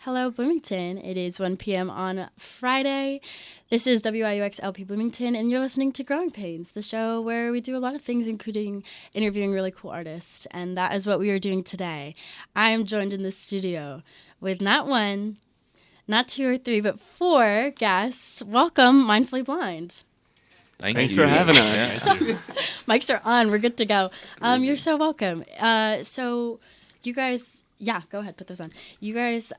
Hello, Bloomington. It is 1 p.m. on Friday. This is WIUX LP Bloomington, and you're listening to Growing Pains, the show where we do a lot of things, including interviewing really cool artists, and that is what we are doing today. I am joined in the studio with not one, not two or three, but four guests. Welcome, Mindfully Blind. Thanks for having us. Mics are on. We're good to go. You're so welcome. So you guys... Yeah, go ahead, put this on. You guys,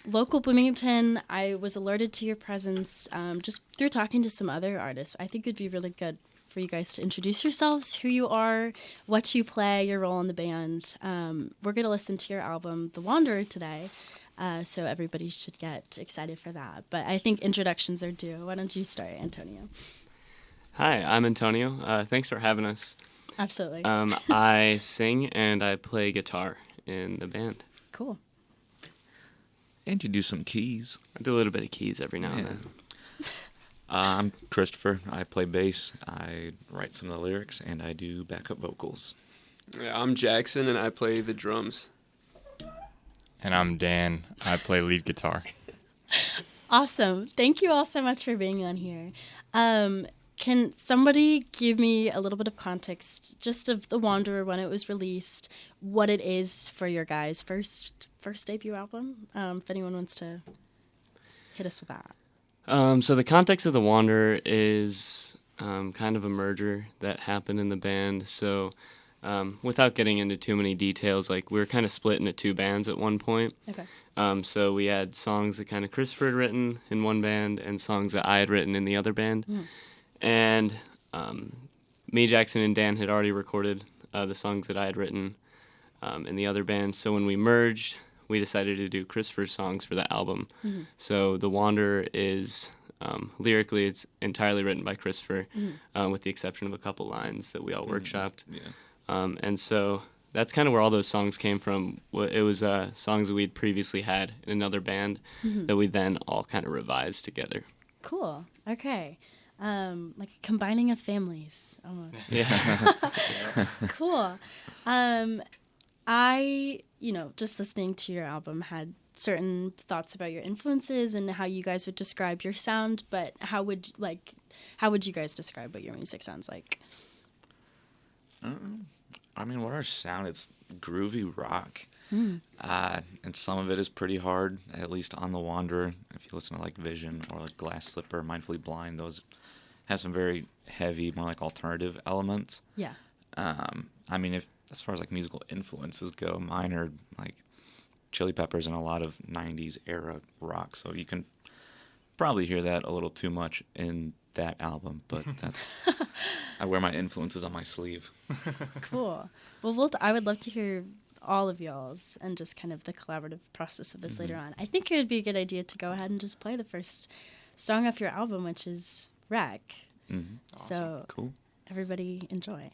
local Bloomington, I was alerted to your presence just through talking to some other artists. I think it would be really good for you guys to introduce yourselves, who you are, what you play, your role in the band. We're going to listen to your album, The Wanderer, today, so everybody should get excited for that. But I think introductions are due. Why don't you start, Antonio? Hi, I'm Antonio. Thanks for having us. Absolutely. I sing and I play guitar in the band. Cool. And you do some keys. I do a little bit of keys every now and then. I'm Christopher. I play bass. I write some of the lyrics, and I do backup vocals. Yeah, I'm Jackson, and I play the drums. And I'm Dan. I play lead guitar. Awesome. Thank you all so much for being on here. Can somebody give me a little bit of context just of The Wanderer, when it was released, what it is for your guys' first debut album? If anyone wants to hit us with that. So the context of The Wanderer is kind of a merger that happened in the band. So without getting into too many details, like we were kind of split into two bands at one point. Okay. So we had songs that kind of Christopher had written in one band and songs that I had written in the other band. Mm. And me, Jackson, and Dan had already recorded the songs that I had written in the other band. So when we merged, we decided to do Christopher's songs for the album. Mm-hmm. So The Wanderer is, lyrically, it's entirely written by Christopher, with the exception of a couple lines that we all workshopped. Yeah. And so that's kind of where all those songs came from. It was songs that we'd previously had in another band that we then all kind of revised together. Cool. Okay. Like combining of families, almost. Yeah. Cool. I, just listening to your album, had certain thoughts about your influences and how you guys would describe your sound, but how would you guys describe what your music sounds like? I mean, what our sound, it's groovy rock. And some of it is pretty hard, at least on The Wanderer. If you listen to like Vision or like Glass Slipper, Mindfully Blind, those have some very heavy, more like alternative elements. Yeah. I mean, as far as like musical influences go, mine are like Chili Peppers and a lot of 90s era rock. So you can probably hear that a little too much in that album, but that's I wear my influences on my sleeve. Cool. Well, I would love to hear all of y'all's and just kind of the collaborative process of this later on. I think it would be a good idea to go ahead and just play the first song off your album, which is Wreck. Mm-hmm. Awesome. So cool. Everybody enjoy.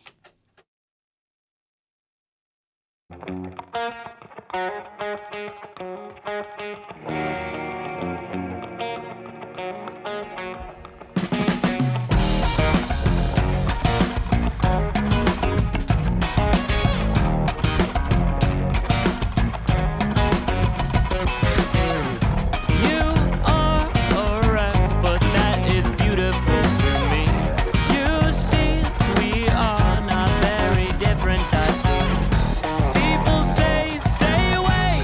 People say stay away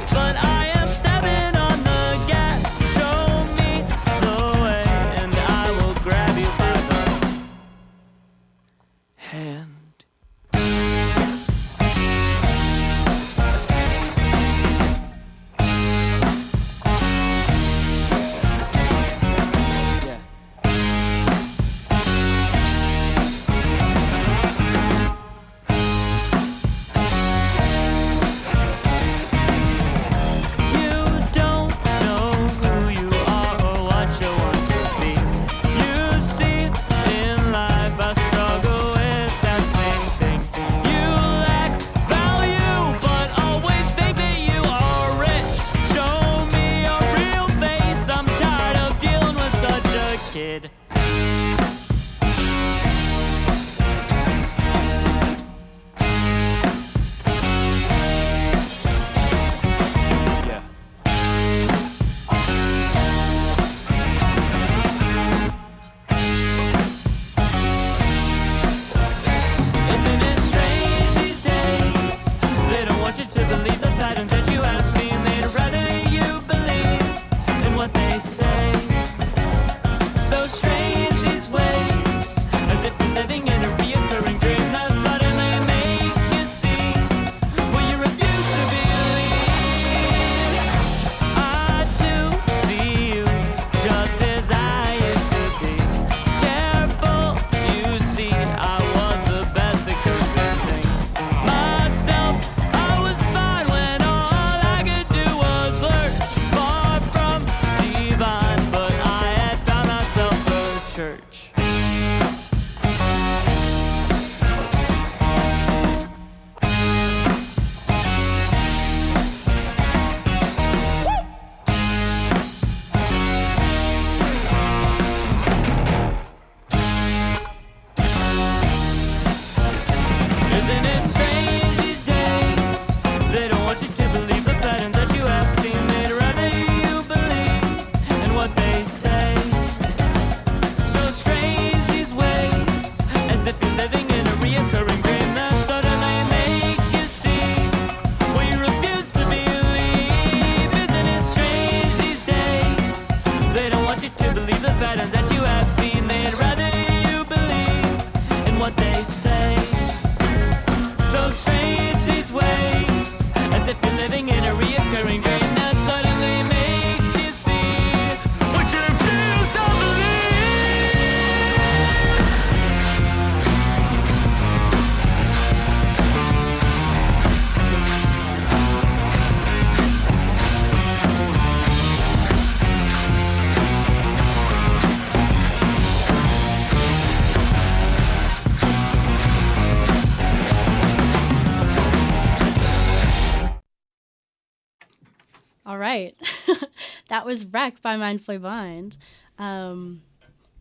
All right. That was Wreck by Mindfully Blind.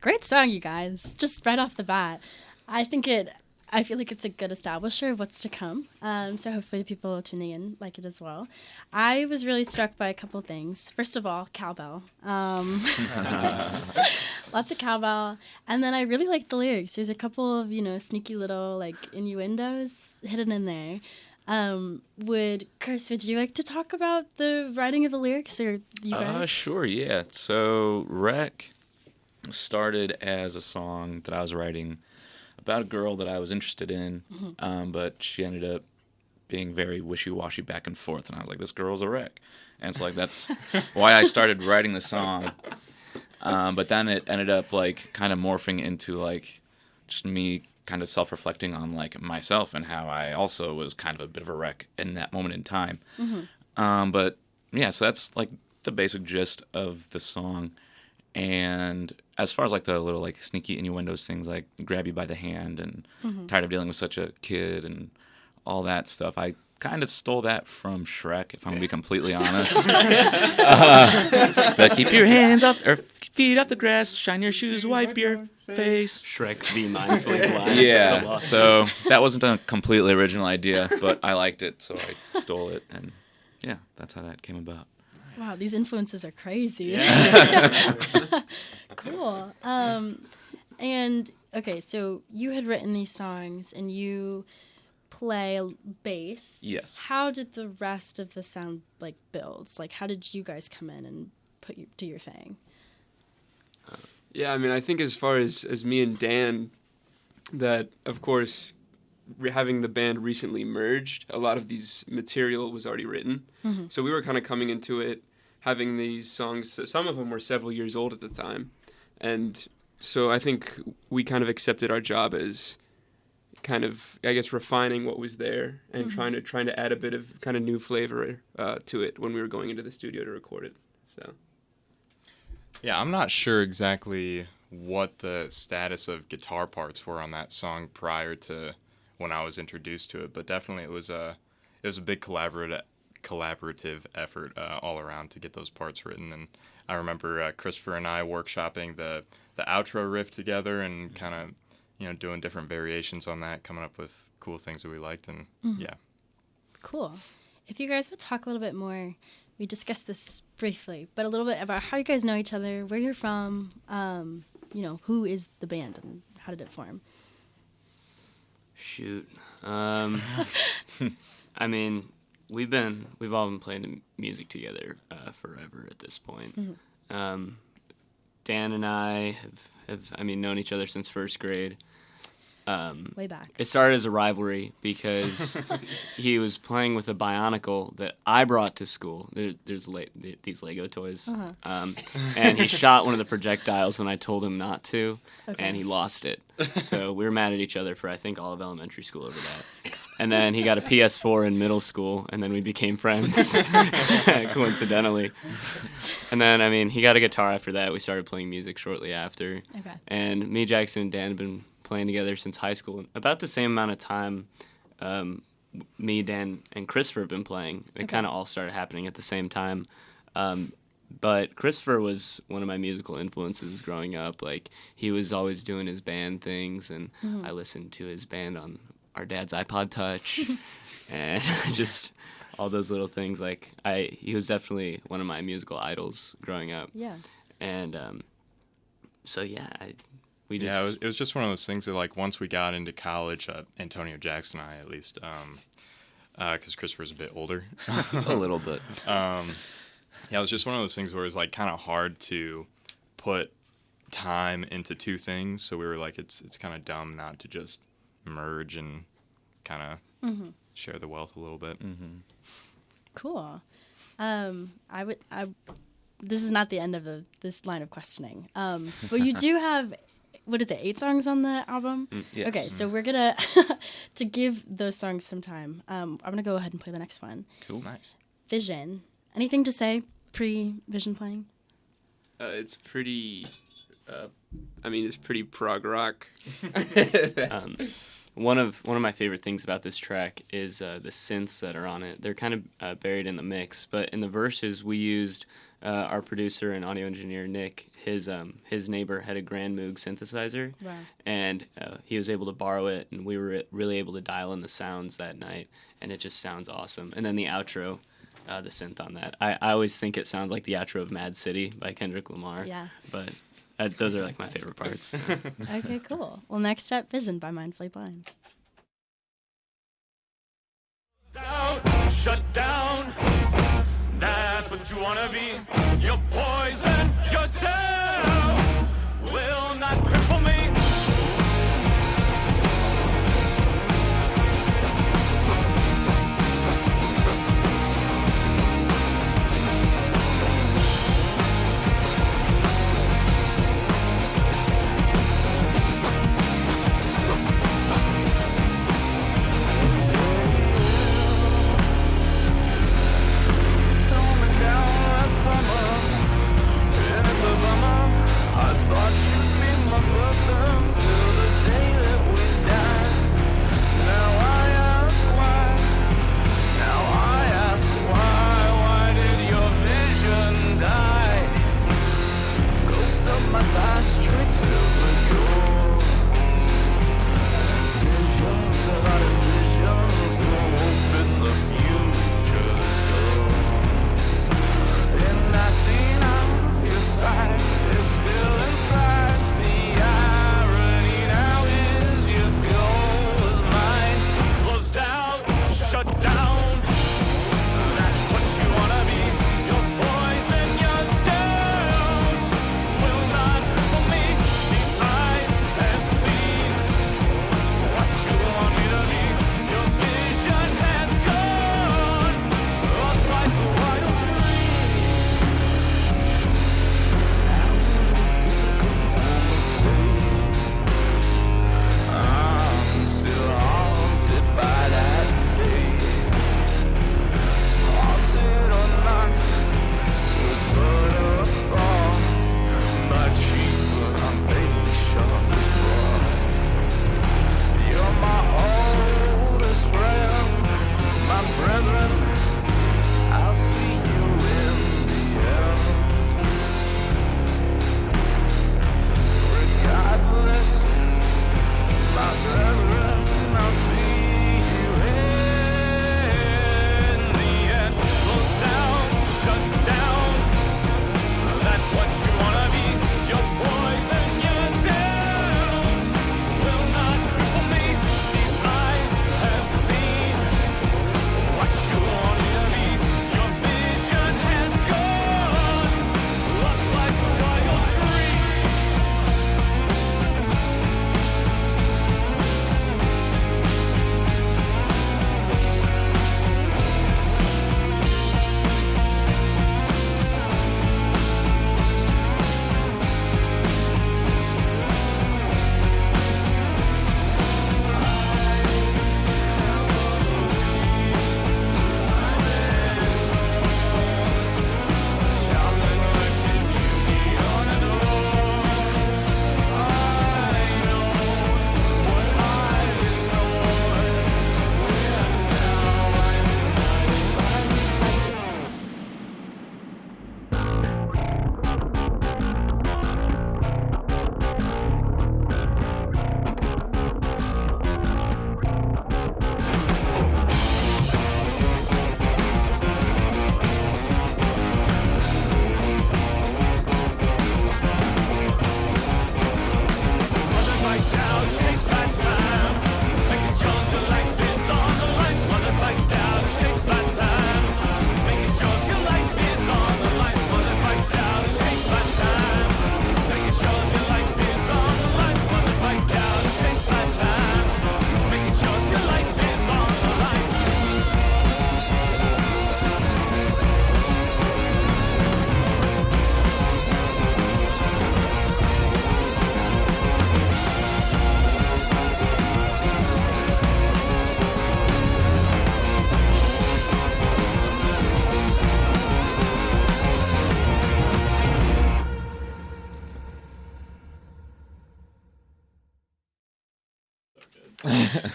Great song, you guys. Just right off the bat. I feel like it's a good establisher of what's to come. So hopefully people tuning in like it as well. I was really struck by a couple things. First of all, cowbell. Lots of cowbell. And then I really liked the lyrics. There's a couple of, sneaky little like innuendos hidden in there. Chris, would you like to talk about the writing of the lyrics, or you guys? Sure, yeah. So Wreck started as a song that I was writing about a girl that I was interested in, but she ended up being very wishy-washy back and forth, and I was like, this girl's a wreck. And so, like, that's why I started writing the song. But then it ended up, like, kind of morphing into, like, just me kind of self-reflecting on, like, myself and how I also was kind of a bit of a wreck in that moment in time. But, yeah, so that's, like, the basic gist of the song. And as far as like the little like sneaky innuendos, things like grab you by the hand and tired of dealing with such a kid and all that stuff, I kind of stole that from Shrek, if I'm gonna be completely honest. But keep your hands off or feet off the grass, shine your shoes, wipe your face. Shrek the Mindfully Blind. Yeah, so that wasn't a completely original idea, but I liked it, so I stole it, and yeah, that's how that came about. Wow, these influences are crazy. Yeah. Cool. And okay, so you had written these songs and you play bass. Yes. How did the rest of the sound like builds? Like, how did you guys come in and do your thing? Yeah, I mean, I think as far as me and Dan, that of course, having the band recently merged, a lot of these material was already written. So we were kind of coming into it, having these songs. Some of them were several years old at the time. And so I think we kind of accepted our job as kind of, I guess, refining what was there and trying to add a bit of kind of new flavor to it when we were going into the studio to record it. So. Yeah, I'm not sure exactly what the status of guitar parts were on that song prior to when I was introduced to it, but definitely it was a big collaborative effort all around to get those parts written. And I remember Christopher and I workshopping the outro riff together and kind of doing different variations on that, coming up with cool things that we liked. And yeah, cool. If you guys would talk a little bit more, we discussed this briefly, but a little bit about how you guys know each other, where you're from, who is the band and how did it form? Shoot. I mean, we've all been playing music together forever at this point. Dan and I have known each other since first grade. Way back. It started as a rivalry because he was playing with a Bionicle that I brought to school. There's these Lego toys. And he shot one of the projectiles when I told him not to, and he lost it. So we were mad at each other for, I think, all of elementary school over that. And then he got a PS4 in middle school, and then we became friends, coincidentally. And then, he got a guitar after that. We started playing music shortly after. Okay. And me, Jackson, and Dan have been playing together since high school. About the same amount of time me, Dan, and Christopher have been playing. It kind of all started happening at the same time. But Christopher was one of my musical influences growing up. Like, he was always doing his band things, and I listened to his band on our dad's iPod Touch, and just all those little things. Like, he was definitely one of my musical idols growing up. Yeah. And so, yeah, it was just one of those things that, like, once we got into college, Antonio Jackson and I, at least, because Christopher's a bit older. A little bit. Yeah, it was just one of those things where it was, like, kind of hard to put time into two things. So we were like, it's kind of dumb not to just merge and kind of share the wealth a little bit. Cool. This is not the end of this line of questioning. But you do have, 8 songs on the album? Yes. Okay, so we're gonna to give those songs some time. I'm gonna go ahead and play the next one. Cool. Nice. Vision. Anything to say pre-Vision playing? It's pretty. It's pretty prog rock. one of my favorite things about this track is the synths that are on it. They're kind of buried in the mix, but in the verses we used our producer and audio engineer Nick. His neighbor had a Grand Moog synthesizer, Wow. and he was able to borrow it, and we were really able to dial in the sounds that night, and it just sounds awesome. And then the outro, the synth on that, I always think it sounds like the outro of Mad City by Kendrick Lamar. Yeah. But those are like my favorite parts. Okay, cool. Well, next up, Vision by Mindfully Blind. Shut down. That's what you wanna be. Your poison, your terror will not cripple me. Summer, and it's a bummer. I thought you'd be my brother.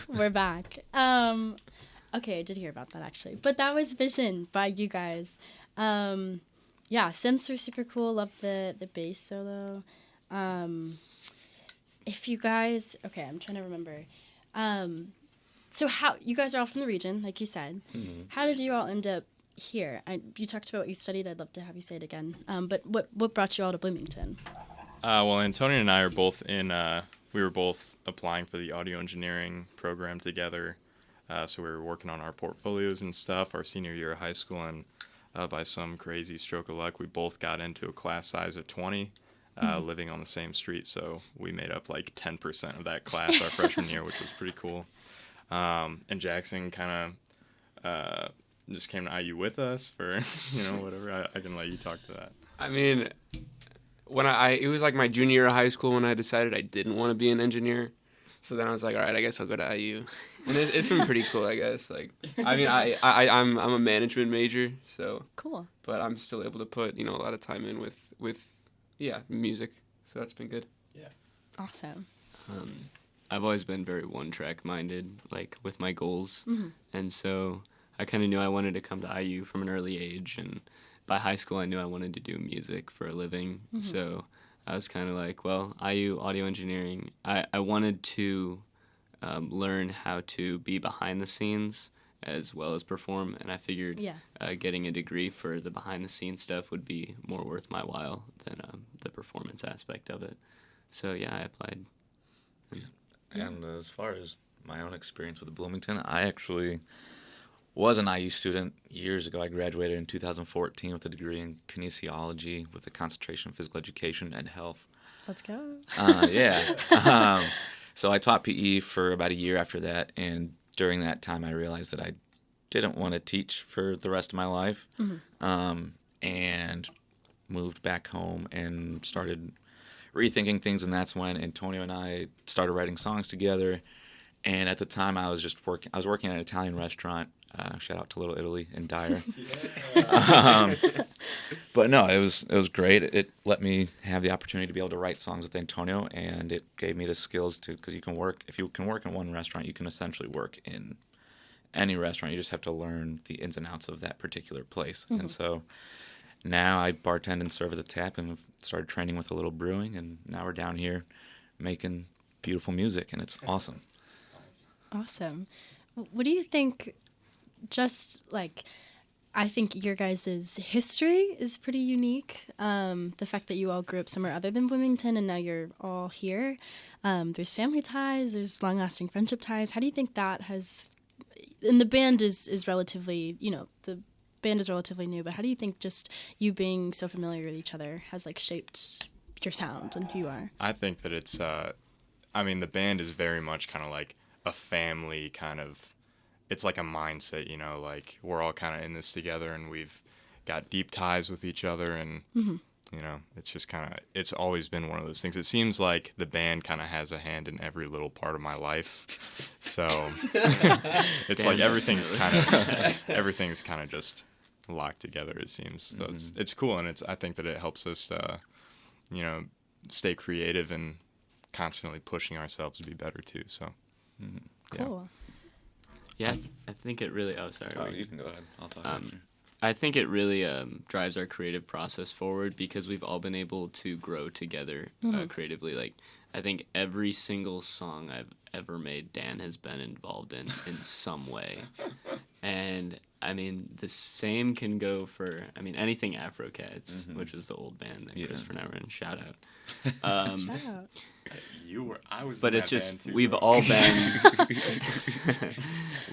We're back. Okay, I did hear about that actually, but that was Vision by you guys. Yeah, synths were super cool. Love the bass solo. If you guys, okay, I'm trying to remember. So how you guys are all from the region, like you said. Mm-hmm. How did you all end up here? You talked about what you studied. I'd love to have you say it again. But what brought you all to Bloomington? Well, Antonio and I are both in. We were both applying for the audio engineering program together. So we were working on our portfolios and stuff our senior year of high school, and by some crazy stroke of luck, we both got into a class size of 20, living on the same street. So we made up like 10% of that class our freshman year, which was pretty cool. And Jackson kind of just came to IU with us for, whatever. I can let you talk to that. I mean, when it was like my junior year of high school when I decided I didn't want to be an engineer. So then I was like, all right, I guess I'll go to IU, and it's been pretty cool, I guess. Like, I mean, I'm a management major, so Cool. but I'm still able to put a lot of time in with music, so that's been good. Awesome. I've always been very one-track minded, like with my goals, and so I kind of knew I wanted to come to IU from an early age, and by high school I knew I wanted to do music for a living, so I was kind of like, well, IU audio engineering. I wanted to learn how to be behind the scenes as well as perform, and I figured getting a degree for the behind the scenes stuff would be more worth my while than the performance aspect of it. So yeah, I applied. And as far as my own experience with Bloomington, I actually was an IU student years ago. I graduated in 2014 with a degree in kinesiology with a concentration in physical education and health. Let's go. So I taught PE for about a year after that, and during that time I realized that I didn't want to teach for the rest of my life, and moved back home and started rethinking things, and that's when Antonio and I started writing songs together. And at the time I was working at an Italian restaurant. Shout out to Little Italy in Dyer. But no, it was great. It let me have the opportunity to be able to write songs with Antonio, and it gave me the skills to, because if you can work in one restaurant, you can essentially work in any restaurant. You just have to learn the ins and outs of that particular place. And so now I bartend and serve at the tap, and have started training with a little brewing, and now we're down here making beautiful music, and it's awesome. Awesome. What do you think? Just like, I think your guys' history is pretty unique. The fact that you all grew up somewhere other than Bloomington and now you're all here. There's family ties, there's long-lasting friendship ties. How do you think that has, and the band is relatively, the band is relatively new, but how do you think just you being so familiar with each other has like shaped your sound and who you are? I think that it's, the band is very much kind of like a family kind of, it's like a mindset, like we're all kind of in this together, and we've got deep ties with each other, and it's just kind of, it's always been one of those things. It seems like the band kind of has a hand in every little part of my life, so it's like everything's kind of just locked together, it seems. So it's cool, and I think that it helps us stay creative and constantly pushing ourselves to be better too. So Cool. Yeah, I think it really. Oh, sorry. Oh, you can go ahead. I'll talk after. I think it really drives our creative process forward because we've all been able to grow together creatively. Like, I think every single song I've ever made, Dan has been involved in some way. And, I mean, the same can go for, anything Afro Cats, which was the old band that Christopher and I were in. Shout out. Shout out. I was. But in it's that just band too,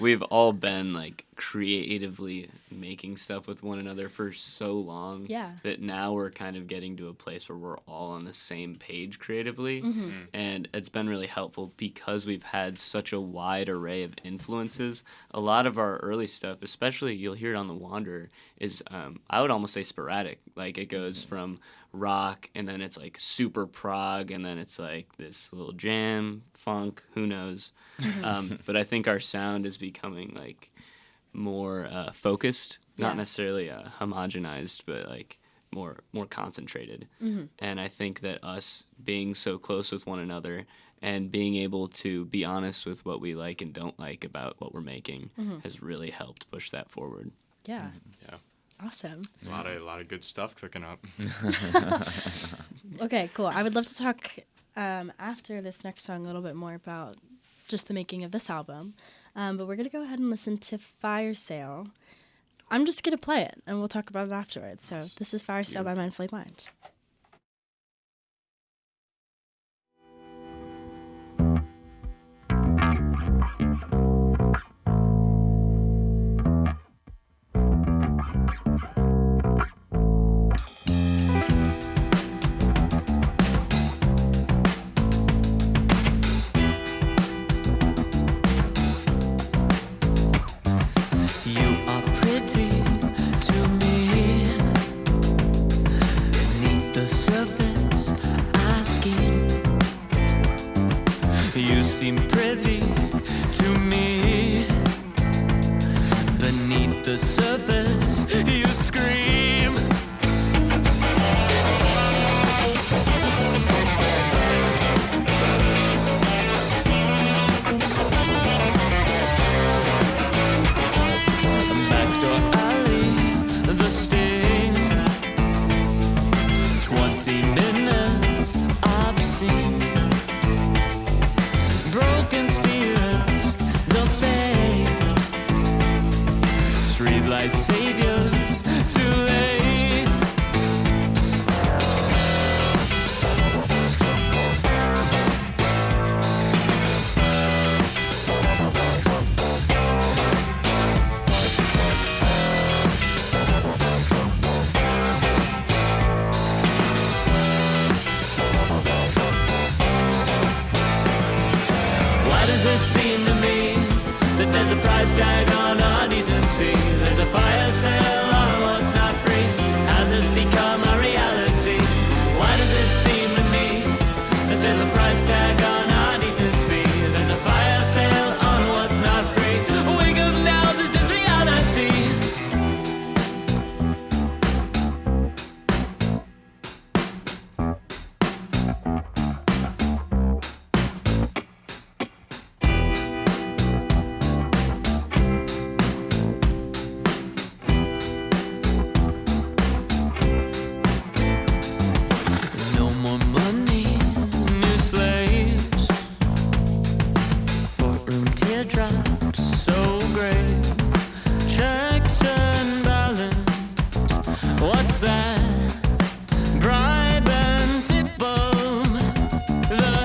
we've bro. all been like creatively making stuff with one another for so long that now we're kind of getting to a place where we're all on the same page creatively, and it's been really helpful because we've had such a wide array of influences. A lot of our early stuff, especially you'll hear it on The Wanderer, is I would almost say sporadic. Like it goes from rock, and then it's like super prog, and then it's like this little jam, funk, who knows. But I think our sound is becoming like more focused, not necessarily homogenized, but like more concentrated. And I think that us being so close with one another and being able to be honest with what we like and don't like about what we're making has really helped push that forward. Yeah. Yeah. Awesome. A lot of good stuff cooking up. Okay, cool. I would love to talk after this next song a little bit more about just the making of this album. But we're going to go ahead and listen to Fire Sale. I'm just going to play it, and we'll talk about it afterwards. So this is Fire Sale by Mindfully Blind. You are pretty to me. Beneath the surface, I scheme. You seem privy to me. Beneath the surface, you scream. Backdoor alley, the sting. 20 minutes obscene. Broken spirit, the fate. Streetlight saviors, too late. Why does it seem to me that there's a price tag on our decency? There's a fire sale on what's not free. Has this become a reality? Why does it seem to me that there's a price tag on our decency? There's a fire sale on what's not free. Wake up now, this is reality. No more money, new slaves. Courtroom teardrops, so grave. Checks and balance. What's that? Bribe and tip of the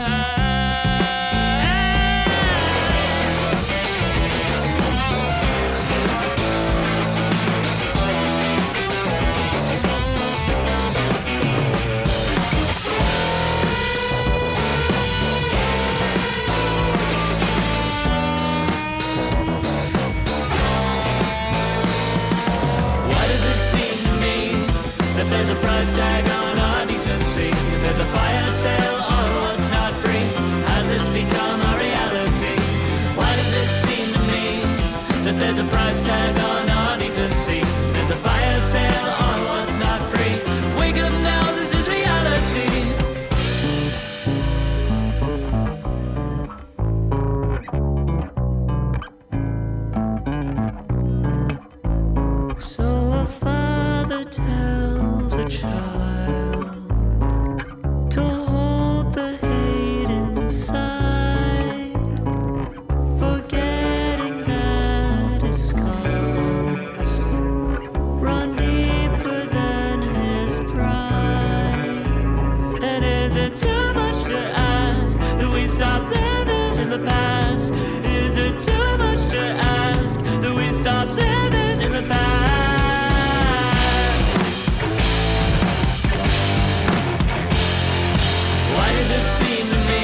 Why does it seem to me that there's a price tag on our decency? There's a fire sale on what's not free. Has this become a reality? Why does it seem to me that there's a price tag on our decency? There's a fire sale on what's not free. Wake up now, this is reality. So a father tells a child to hold the hate inside, forgetting that his scars run deeper than his pride. And is it too much to ask that we stop living in the past? Is it too much to ask that we stop living in the past? Why does it seem to me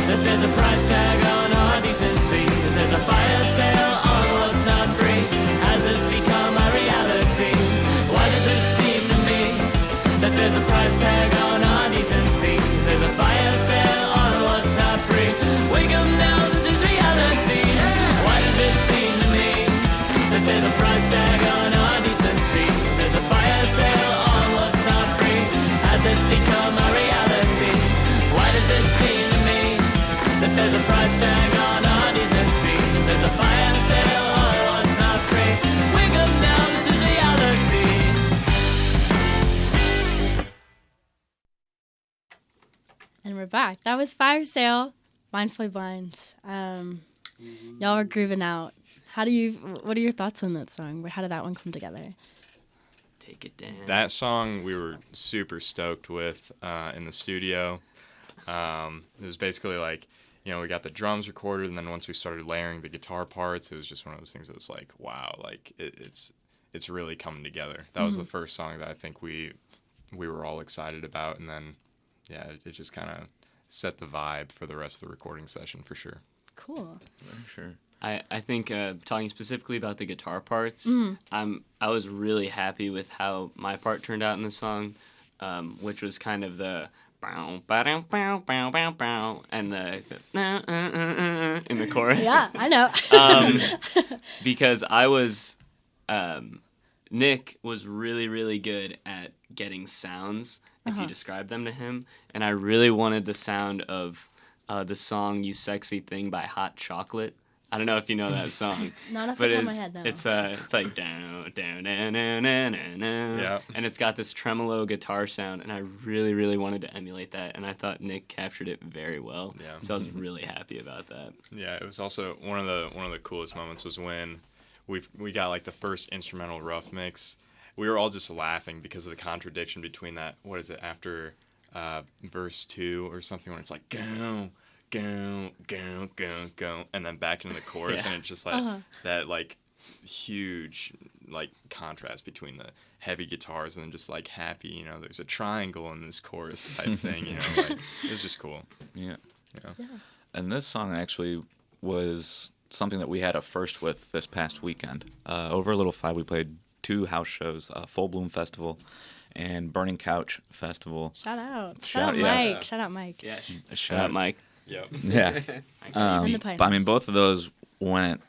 that there's a price tag on our decency? That there's a fire sale on what's not free? Has this become a reality? Why does it seem to me that there's a price tag on our decency? There's a fire sale on what's not free. Wake up now, this is reality. Why does it seem to me that there's a price tag on our decency? There's a fire sale on what's not And we're back. That was Fire Sale, Mindfully Blind. Y'all are grooving out. What are your thoughts on that song? How did that one come together? Take it down. That song we were super stoked with in the studio. It was basically like, we got the drums recorded, and then once we started layering the guitar parts, it was just one of those things that was like, wow, like it's really coming together. That was the first song that I think we were all excited about, and then it just kind of set the vibe for the rest of the recording session for sure. Cool. For sure. I think talking specifically about the guitar parts, I was really happy with how my part turned out in the song, which was kind of the bow, ba-dum, bow, bow, bow, bow, and the in the chorus. Yeah, I know. Because I was, Nick was really, really good at getting sounds if you describe them to him, and I really wanted the sound of the song "You Sexy Thing" by Hot Chocolate. I don't know if you know that song. Not off the top of my head, no. It's like down, down, down, down, down, down, down. Yeah. And it's got this tremolo guitar sound, and I really, really wanted to emulate that, and I thought Nick captured it very well. Yeah. So I was really happy about that. Yeah, it was also one of the coolest moments was when we got like the first instrumental rough mix. We were all just laughing because of the contradiction between that. What is it after verse 2 or something where it's like go. Go, go, go, go, and then back into the chorus, and it's just like that, like huge, like contrast between the heavy guitars and then just like happy, there's a triangle in this chorus type thing, like it was just cool. Yeah. Yeah. And this song actually was something that we had a first with this past weekend. Over Little Five, we played 2 house shows, Full Bloom Festival and Burning Couch Festival. Shout out. Shout- Shout out yeah. Mike. Shout out Mike. Yeah. Shout Shout out, Mike. Yep. Yeah. And the But I mean, Pioneers. both of those went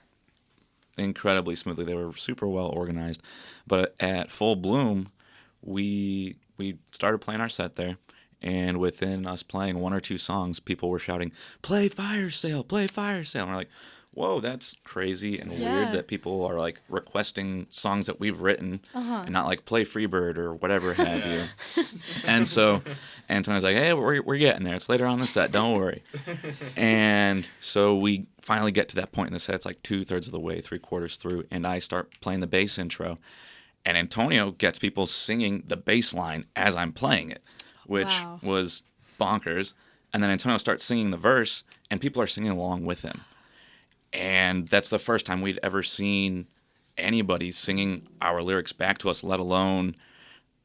incredibly smoothly. They were super well organized. But at Full Bloom, we started playing our set there, and within us playing 1 or 2 songs, people were shouting, "Play Fire Sale! Play Fire Sale!" And we're like, whoa, that's crazy and Yeah. weird that people are like requesting songs that we've written and not like Play Freebird or whatever have you. And so Antonio's like, hey, we're getting there. It's later on in the set. Don't worry. And so we finally get to that point in the set. It's like 2/3 of the way, 3/4 through. And I start playing the bass intro. And Antonio gets people singing the bass line as I'm playing it, which Wow. was bonkers. And then Antonio starts singing the verse, and people are singing along with him. And that's the first time we'd ever seen anybody singing our lyrics back to us, let alone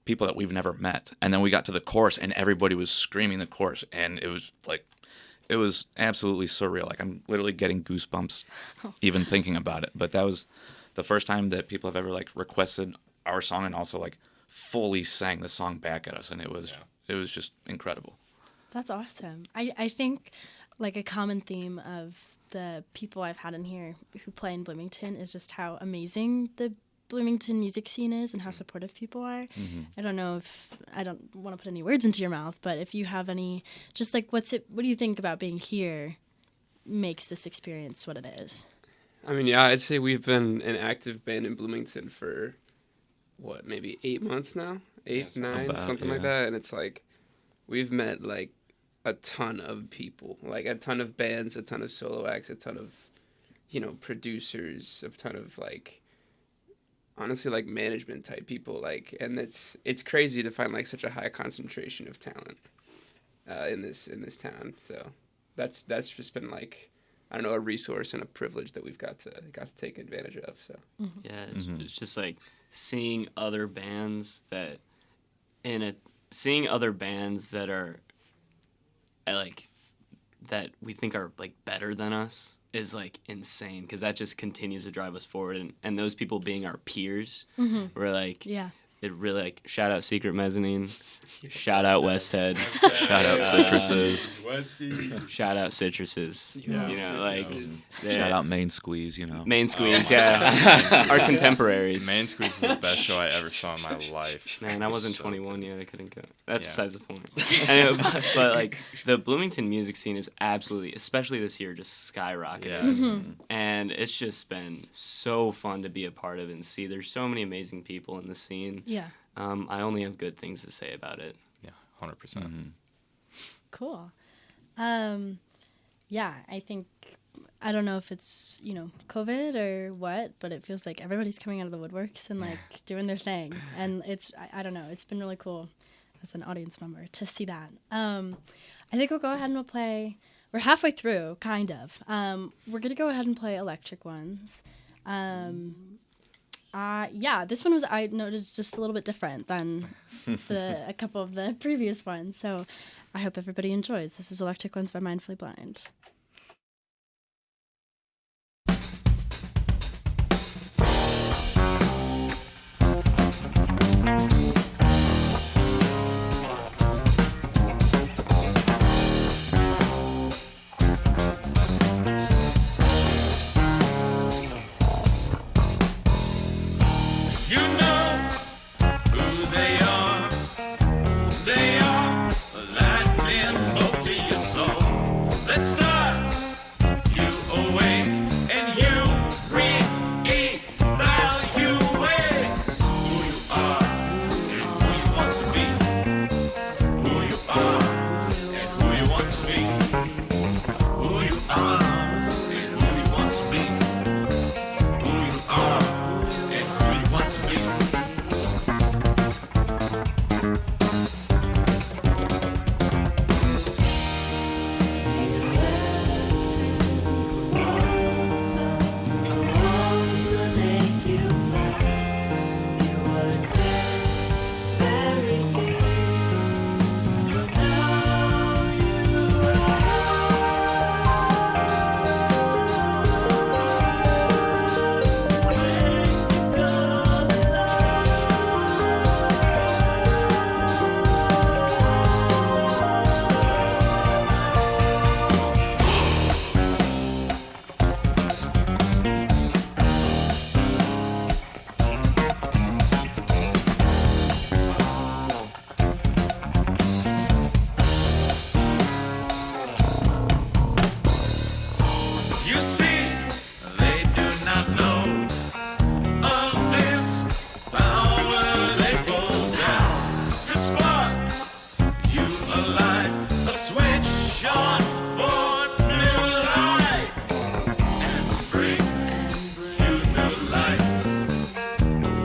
people that we've never met. And then we got to the chorus, and everybody was screaming the chorus, and it was absolutely surreal. Like, I'm literally getting goosebumps even thinking about it. But that was the first time that people have ever like requested our song and also like fully sang the song back at us, and it was just incredible. That's awesome. I think like a common theme of the people I've had in here who play in Bloomington is just how amazing the Bloomington music scene is and how supportive people are. I don't know if I don't want to put any words into your mouth, but if you have any, just like what do you think about being here makes this experience what it is? I mean, yeah, I'd say we've been an active band in Bloomington for, maybe 8 months now? 8, 9, about, something like yeah. that. And it's like, we've met, like, a ton of people. Like, a ton of bands, a ton of solo acts, a ton of, producers, a ton of, like, honestly, like, management type people. Like, and it's crazy to find, like, such a high concentration of talent in this town. So that's just been, like, I don't know, a resource and a privilege that we've got to take advantage of. So Yeah, it's just like seeing other bands that are like that we think are like better than us is like insane because that just continues to drive us forward, and those people being our peers, we're like, Yeah. it really like shout out Secret Mezzanine, shout out Westhead, Shout out Citruses. shout out Citruses, Shout out Main Squeeze, Main Squeeze, yeah, our contemporaries. Main Squeeze is the best show I ever saw in my life. Man, I wasn't So 21 yet. I couldn't go. That's Yeah. besides the point. Anyway, but like the Bloomington music scene is absolutely, especially this year, just skyrocketed. Yeah. And it's just been so fun to be a part of and see. There's so many amazing people in the scene. Yeah. I only have good things to say about it. Yeah, 100%. Cool. Yeah, I think, I don't know if it's, COVID or what, but it feels like everybody's coming out of the woodworks and like doing their thing. And I don't know, it's been really cool as an audience member to see that. I think we'll go ahead and we'll play, we're halfway through, kind of. We're going to go ahead and play Electric Ones. Yeah, this one was, I noticed, just a little bit different than a couple of the previous ones. So I hope everybody enjoys. This is Electric Ones by Mindfully Blind. You know who they are. They are a lightning bolt to your soul that starts you awake and you reevaluate who you are and who you want to be. Who you are and who you want to be. Who you are and who you want to be. Who you are and who you want to be. You see, they do not know of this power they possess to spark you alive, a switch on for new life, and bring you new light,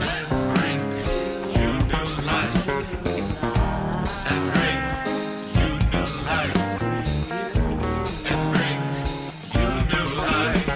and bring you new light, and bring you new light, and bring you new light.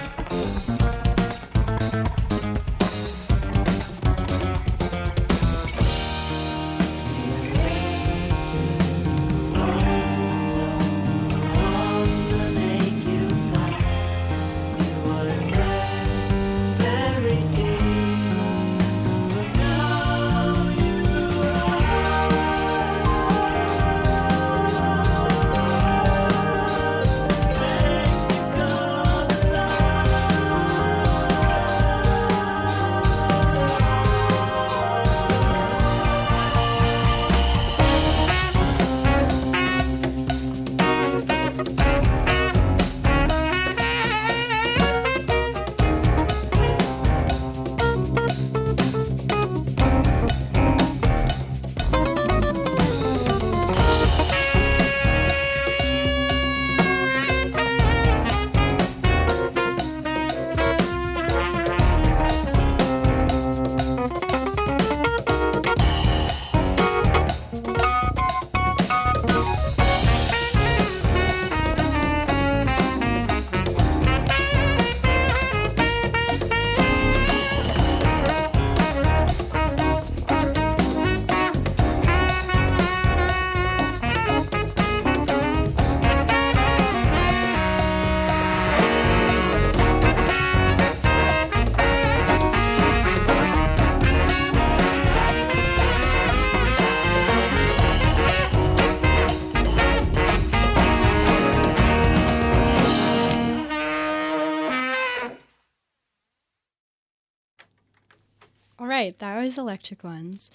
All right, that was Electric Ones.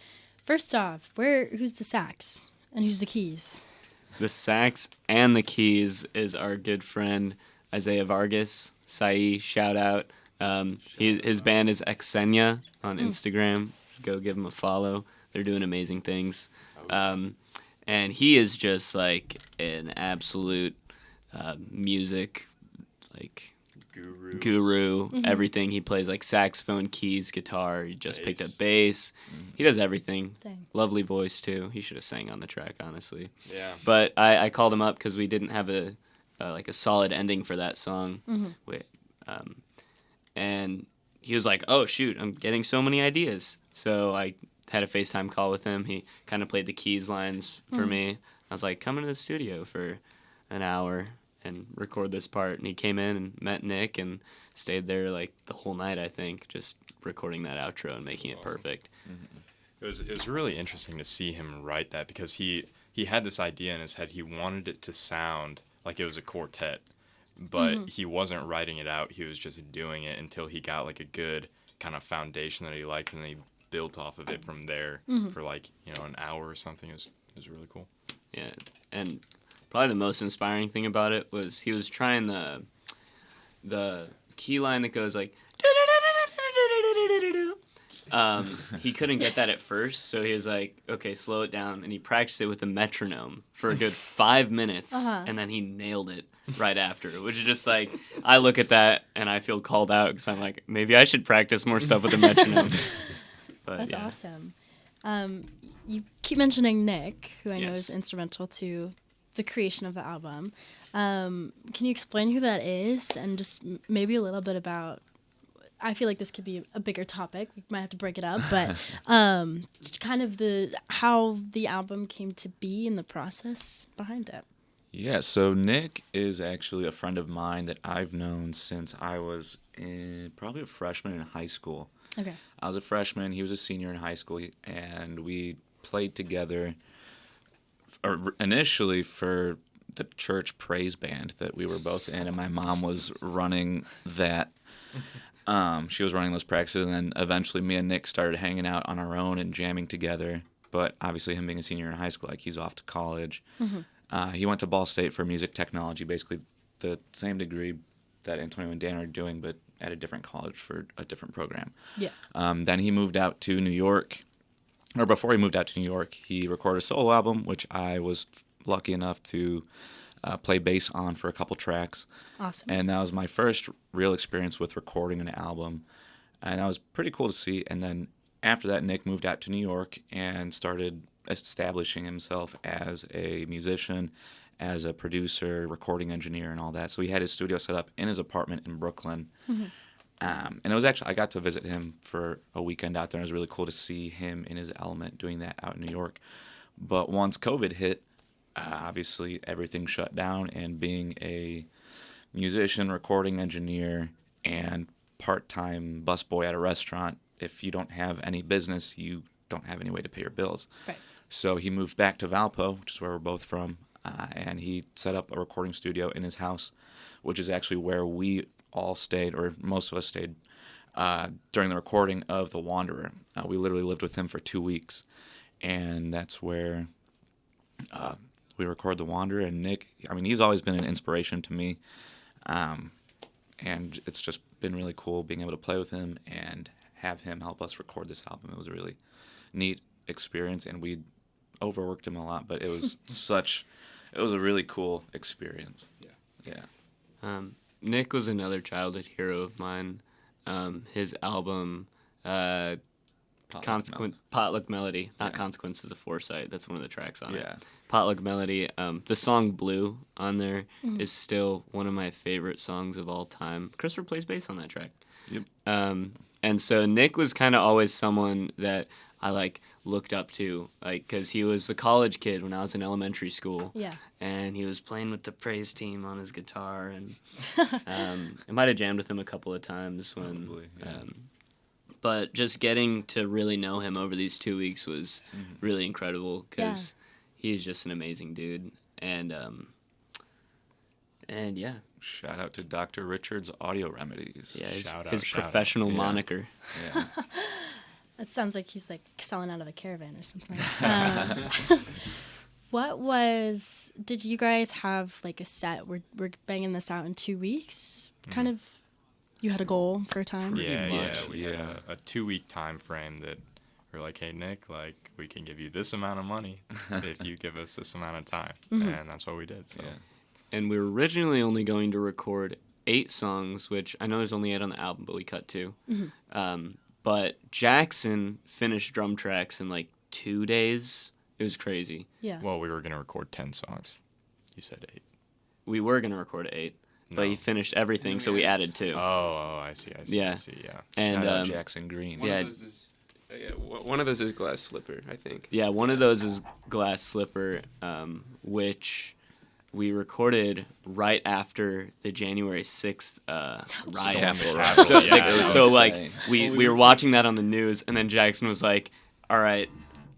First off, who's the sax and who's the keys? The sax and the keys is our good friend Isaiah Vargas. Sai, shout out. His band is Xenia on Instagram. Go give him a follow. They're doing amazing things. And he is just like an absolute music, like Guru. everything. He plays like saxophone, keys, guitar. He just picked up Bass. bass. He does everything. Dang. Lovely voice too. He should have sang on the track, honestly. Yeah. But I called him up because we didn't have a solid ending for that song. And he was like, "Oh shoot, I'm getting so many ideas." So I had a FaceTime call with him. He kind of played the keys lines for me. I was like, "Come into the studio for an hour and record this part." And he came in and met Nick and stayed there like the whole night, I think, just recording that outro and making it perfect. It was really interesting to see him write that because he had this idea in his head. He wanted it to sound like it was a quartet, but he wasn't writing it out. He was just doing it until he got like a good kind of foundation that he liked, and then he built off of it from there for like, an hour or something. It was really cool. Yeah, and probably the most inspiring thing about it was he was trying the key line that goes like he couldn't get that at first, so he was like, okay, slow it down, and he practiced it with a metronome for a good 5 minutes, and then he nailed it right after, which is just like, I look at that and I feel called out because I'm like, maybe I should practice more stuff with a metronome. But That's yeah. awesome. You keep mentioning Nick, who I know is Yes. instrumental to the creation of the album. Can you explain who that is and just maybe a little bit about? I feel like this could be a bigger topic. We might have to break it up, but kind of how the album came to be and the process behind it. Yeah, so Nick is actually a friend of mine that I've known since I was probably a freshman in high school. Okay. I was a freshman, he was a senior in high school, and we played together initially for the church praise band that we were both in, and my mom was running that. She was running those practices, and then eventually me and Nick started hanging out on our own and jamming together. But obviously him being a senior in high school, like he's off to college. He went to Ball State for music technology, basically the same degree that Antonio and Dan are doing, but at a different college for a different program. Yeah. Then he moved out to New York, or before he moved out to New York, he recorded a solo album, which I was lucky enough to play bass on for a couple tracks. Awesome. And that was my first real experience with recording an album. And that was pretty cool to see. And then after that, Nick moved out to New York and started establishing himself as a musician, as a producer, recording engineer, and all that. So he had his studio set up in his apartment in Brooklyn. And it was actually, I got to visit him for a weekend out there. It was really cool to see him in his element doing that out in New York. But once COVID hit, obviously everything shut down, and being a musician, recording engineer, and part-time busboy at a restaurant, if you don't have any business, you don't have any way to pay your bills. Right. So he moved back to Valpo, which is where we're both from, and he set up a recording studio in his house, which is actually where we all stayed, or most of us stayed, during the recording of The Wanderer. We literally lived with him for 2 weeks, and that's where we record The Wanderer. And Nick, I mean, he's always been an inspiration to me, and it's just been really cool being able to play with him and have him help us record this album. It was a really neat experience, and we overworked him a lot, but it was it was a really cool experience. Yeah. Nick was another childhood hero of mine. His album, Potluck Melody, not Consequences of Foresight. That's one of the tracks on it. Potluck Melody. The song Blue on there is still one of my favorite songs of all time. Christopher plays bass on that track. Yep. And so Nick was kind of always someone that I looked up to, because he was the college kid when I was in elementary school. Yeah. And he was playing with the praise team on his guitar, and I might have jammed with him a couple of times when. Probably, yeah. But just getting to really know him over these 2 weeks was really incredible, because he's just an amazing dude, and yeah. Shout out to Dr. Richard's Audio Remedies. Yeah, Shout his out. professional Yeah. moniker. Yeah. That sounds like he's selling out of a caravan or something. Did you guys have a set? We're banging this out in 2 weeks? Kind of, you had a goal for a time? Yeah, much, we had a 2-week time frame that we're like, hey, Nick, we can give you this amount of money if you give us this amount of time. And that's what we did. So. Yeah. and we were originally only going to record 8 songs, which I know there's only 8 on the album, but we cut 2. But Jackson finished drum tracks in like 2 days. It was crazy. Yeah. Well, we were going to record 10 songs. You said 8. We were going to record 8, but No. he finished everything, so we added 2. Oh, I see. Yeah. I see, yeah. And Shout out Jackson Green. yeah. One of those is Glass Slipper, I think. Yeah, one of those is Glass Slipper, which we recorded right after the January 6th riots. Capitol So, Yeah, like, that was so like insane. we were watching that on the news, and then Jackson was like, "All right,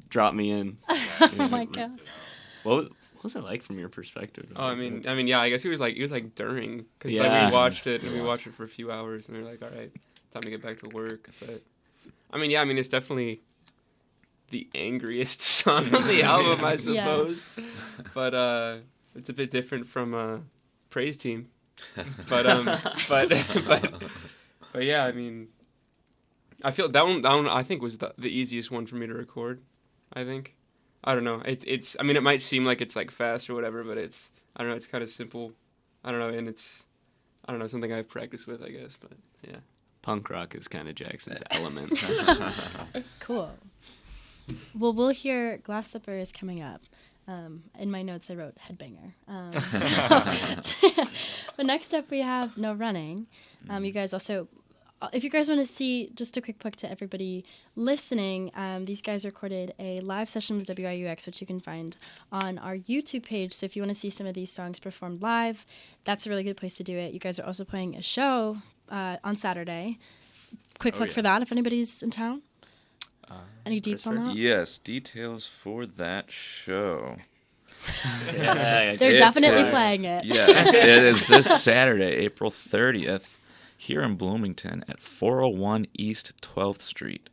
drop me in." Oh my god. What was it like from your perspective? Oh, I mean, yeah. I guess he was like during, because like Yeah. we watched it and we watched it for a few hours, and we were like, all right, time to get back to work. But I mean, yeah, I mean, it's definitely the angriest song on the album, I suppose. But it's a bit different from Praise Team. But but yeah, I mean, I feel that one I think was the easiest one for me to record. I think. I don't know. It's. I mean, it might seem like it's like fast or whatever, but it's. I don't know. It's kind of simple. I don't know, and it's. I don't know, something I've practiced with, I guess. But yeah. Punk rock is kind of Jackson's element. Cool. Well, we'll hear Glass Slipper is coming up. In my notes, I wrote Headbanger. But next up, we have No Running. You guys also, if you guys want to see, just a quick plug to everybody listening, these guys recorded a live session with WIUX, which you can find on our YouTube page. So if you want to see some of these songs performed live, that's a really good place to do it. You guys are also playing a show on Saturday. Quick plug for that if anybody's in town. Any deets on that? Yes, details for that show. Yeah, They're It definitely is- playing it. Yes, it is this Saturday, April 30th, here in Bloomington at 401 East 12th Street.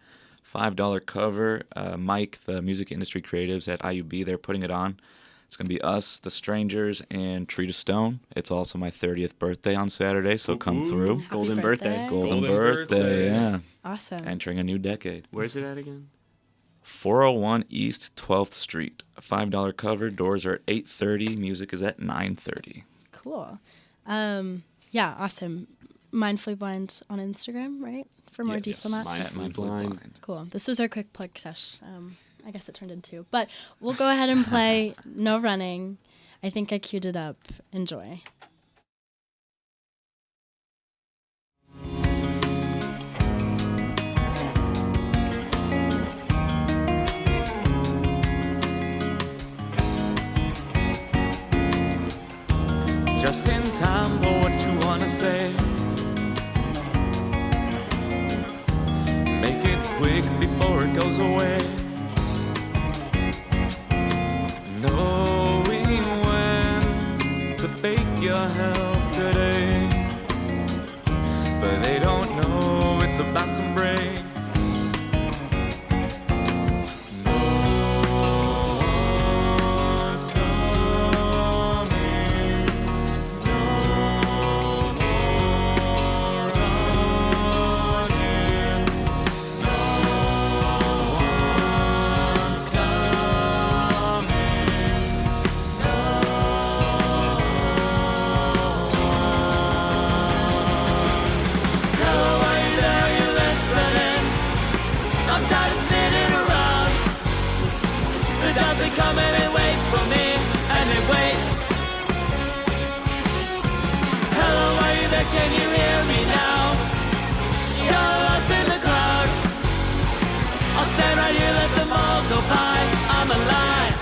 $5 cover. Mike, the music industry creatives at IUB, they're putting it on. It's going to be us, The Strangers, and Tree to Stone. It's also my 30th birthday on Saturday, so come through. Happy Golden birthday. Golden Golden birthday, birthday. yeah. Awesome. Entering a new decade. Where's it at again? 401 East 12th Street. A $5 cover. Doors are at 8:30. Music is at 9:30. Cool. Yeah, awesome. Mindfully Blind on Instagram, right? For more deets on that. Mindfully Blind. Cool. This was our quick plug sesh. I guess it turned into. But we'll go ahead and play No Running. I think I queued it up. Enjoy. Just in time for what you wanna say. Make it quick before it goes away. Knowing when to fake your health today, but they don't know it's about to break. No one's coming. No more running. No one's coming. Hello, are you there? Are you listening? I'm tired of spinning around. The doesn't come in and wait for me, and it waits. Hello, are you there? Can you hear me now? You're lost in the crowd. I'll stand right here, let them all go by. I'm alive.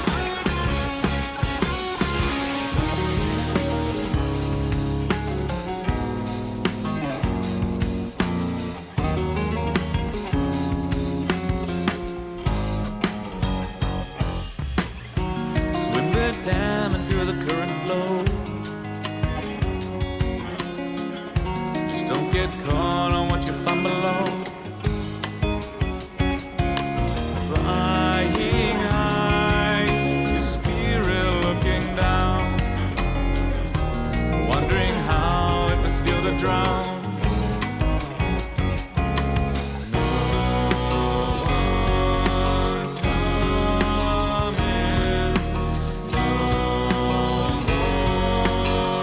Swim the dam and feel the current flow. Just don't get caught on what you find below. Flying high, your spirit looking down, wondering how it must feel to drown. No one's coming. No more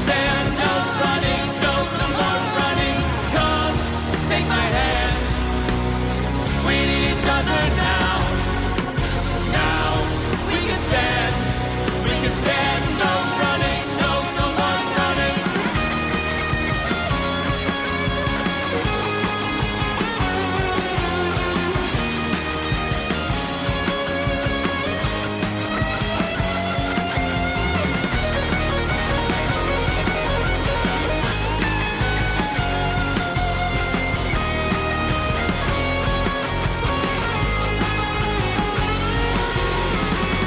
stand. No running, no more running. Come, take my hand. We need each other now. Now we can stand. We can stand. No running, no more running.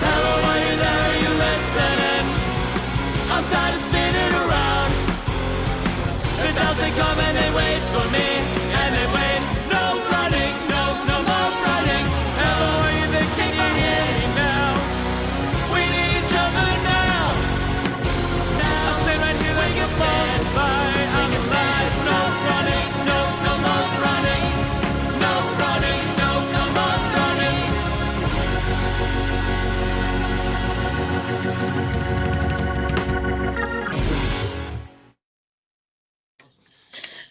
Hello, are you there? Are you listening? I'm tired of spinning around. The bells they come and they wait for me, and they wait. No running, no more running. Hello, are you there? Can you hear me now? We need each other now. I'll stay right here when you fall by. I'm inside. No running, no more running. No running, no more running.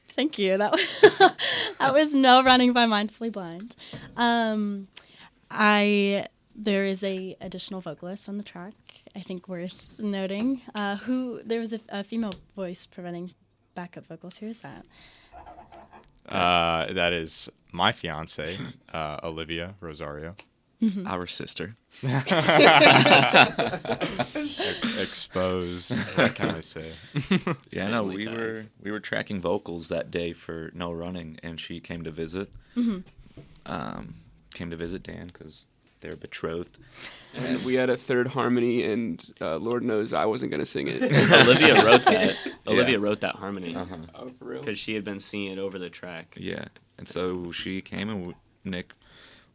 Thank you. That was that was No Running by Mindfully Blind. There is a additional vocalist on the track. I think worth noting. Who there was a female voice providing backup vocals. Who is that? That is my fiance, Olivia Rosario. Our sister. Exposed. What can I say? Yeah, no, Family ties. we were tracking vocals that day for No Running, and she came to visit. Came to visit Dan because they're betrothed. And we had a third harmony, and Lord knows I wasn't going to sing it. Olivia wrote that. Olivia Yeah. wrote that harmony Oh, for real? because she had been singing it over the track. Yeah, and so she came, and Nick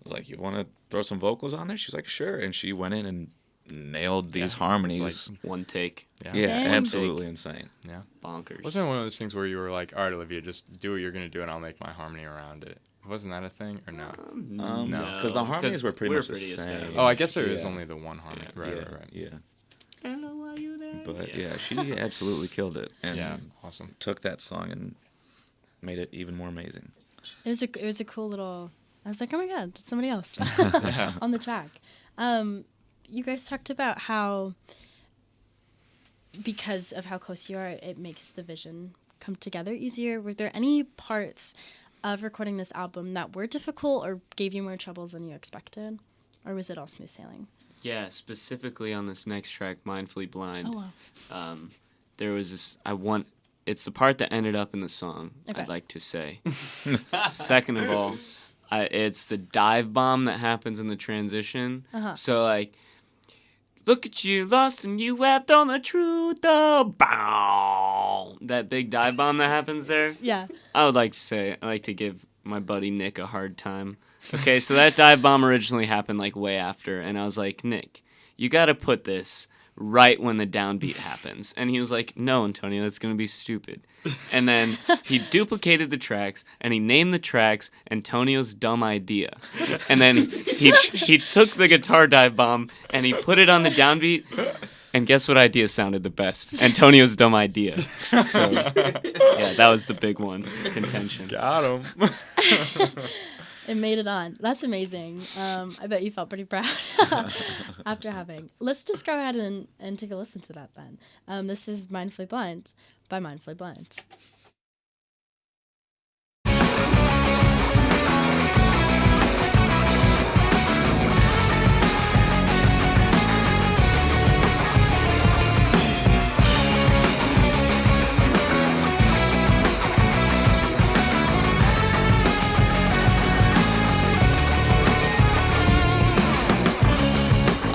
was like, "You want to throw some vocals on there?" She's like, "Sure," and she went in and nailed these harmonies. It's like one take, yeah, Dang. absolutely insane. Yeah. bonkers. Wasn't it one of those things where you were like, all right, Olivia, just do what you're going to do and I'll make my harmony around it? Wasn't that a thing or no? No, No, because the harmonies 'cause were pretty we're much the pretty same. established. Oh, I guess there is Yeah. only the one harmony. Right, yeah, right, right. Yeah, Hello, are you there? but yeah, she absolutely killed it, and Yeah, awesome. took that song and made it even more amazing. It was a cool little. I was like, oh my god, that's somebody else on the track. You guys talked about how, because of how close you are, it makes the vision come together easier. Were there any parts of recording this album that were difficult or gave you more troubles than you expected, or was it all smooth sailing? Yeah, specifically on this next track, Mindfully Blind. Oh wow. There was this. It's the part that ended up in the song. Okay. I'd like to say. Second of all, it's the dive bomb that happens in the transition. So like, look at you, lost and you have thrown the truth. Bow. That big dive bomb that happens there. Yeah. I would like to say, I like to give my buddy Nick a hard time. Okay, so that dive bomb originally happened like way after, and I was like, Nick, you got to put this right when the downbeat happens. And he was like, no, Antonio, that's going to be stupid. And then he duplicated the tracks, and he named the tracks Antonio's Dumb Idea. And then he took the guitar dive bomb, and he put it on the downbeat. And guess what idea sounded the best? Antonio's Dumb Idea. So, yeah, that was the big one. Contention. Got him. It made it on. That's amazing. I bet you felt pretty proud after having. Let's just go ahead and take a listen to that then. This is Mindfully Blind by Mindfully Blind.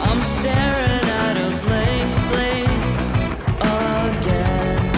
I'm staring at a blank slate again.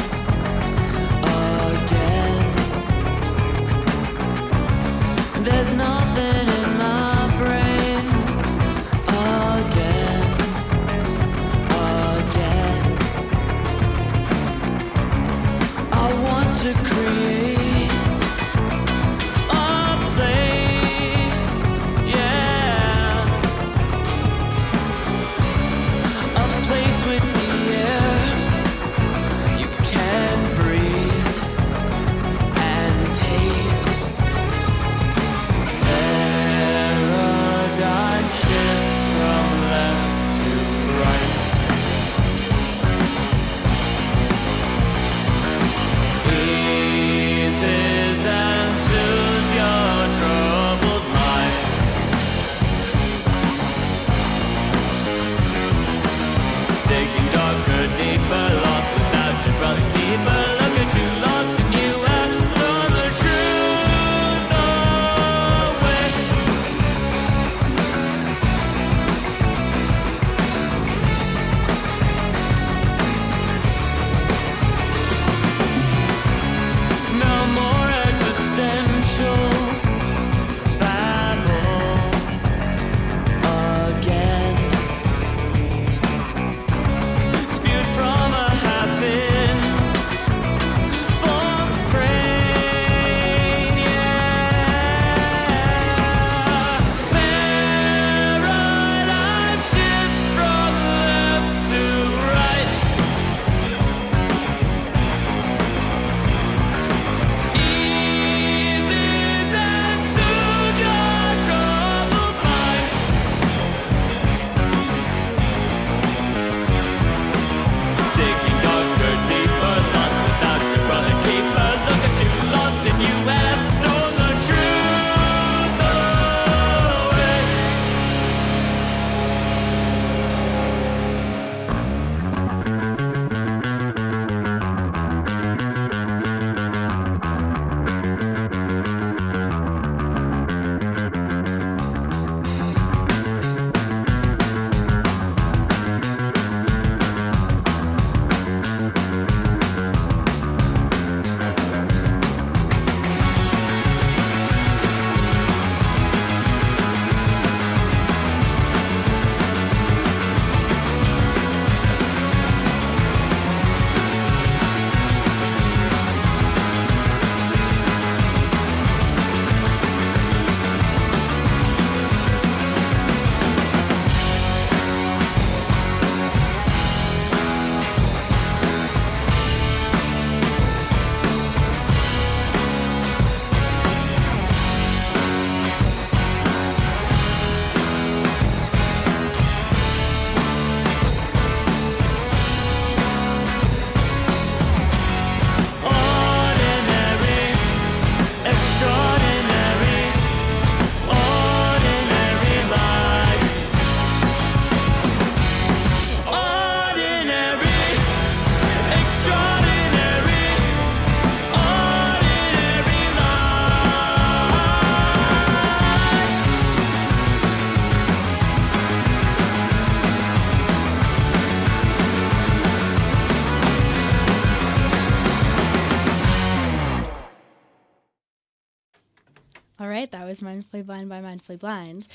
right? That was Mindfully Blind by Mindfully Blind.